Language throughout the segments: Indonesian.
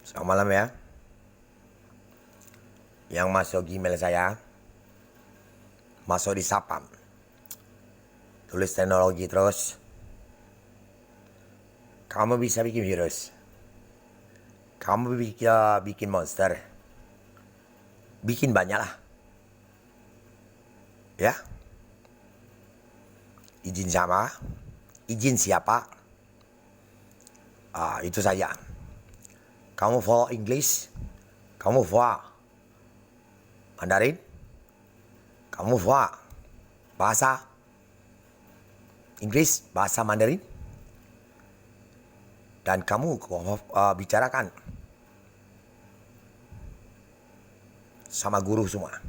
Selamat malam ya. Yang masuk email saya, masuk di Sapam. Tulis teknologi terus. Kamu bisa bikin virus. Kamu bisa bikin monster. Bikin banyak lah. Ya. Izin sama. Izin siapa? Itu saja. Kamu follow English. Kamu follow Mandarin. Kamu follow bahasa Inggris, bahasa Mandarin. Dan kamu bicarakan sama guru semua.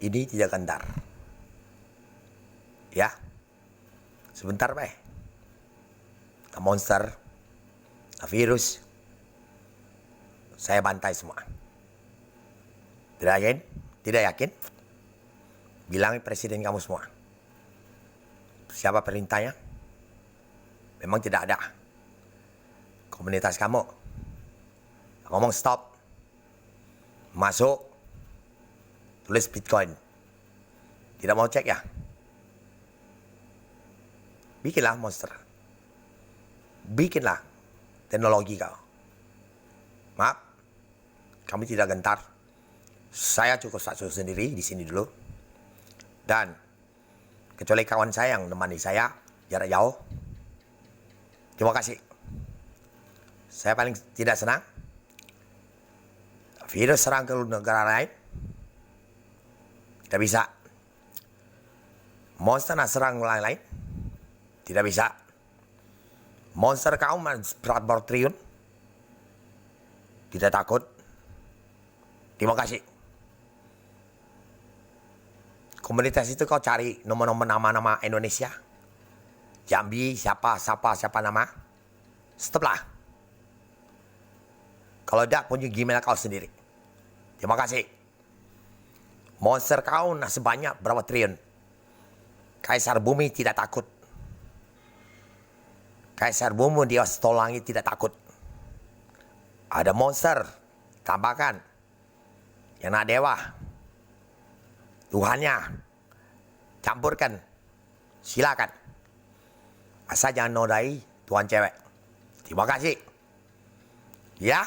Ini tidak gentar. Ya. Sebentar, Pak. Monster, virus, saya bantai semua. Tidak yakin? Tidak yakin? Bilang presiden kamu semua. Siapa perintahnya? Memang tidak ada. Komunitas kamu ngomong stop, masuk, tulis Bitcoin. Tidak mau cek ya? Bikinlah monster. Bikinlah teknologi kau. Maaf, kami tidak gentar. Saya cukup satu sendiri di sini dulu. Dan kecuali kawan saya yang menemani saya jarak jauh. Terima kasih. Saya paling tidak senang virus serang ke negara lain. Tidak bisa. Monster nak serang orang lain. Tidak bisa. Monster kaum berat triliun. Tidak takut. Terima kasih. Komunitas itu kau cari nomor-nomor nama-nama Indonesia. Jambi, siapa nama. Stoplah. Kalau tidak punya Gmail kau sendiri. Terima kasih. Monster kau nak sebanyak berapa triliun. Kaisar bumi tidak takut. Kaisar bumi di atas langit tidak takut. Ada monster. Tambahkan. Yang nak dewa. Tuhannya. Campurkan. Silakan. Asal jangan nodai Tuhan cewek. Terima kasih. Ya.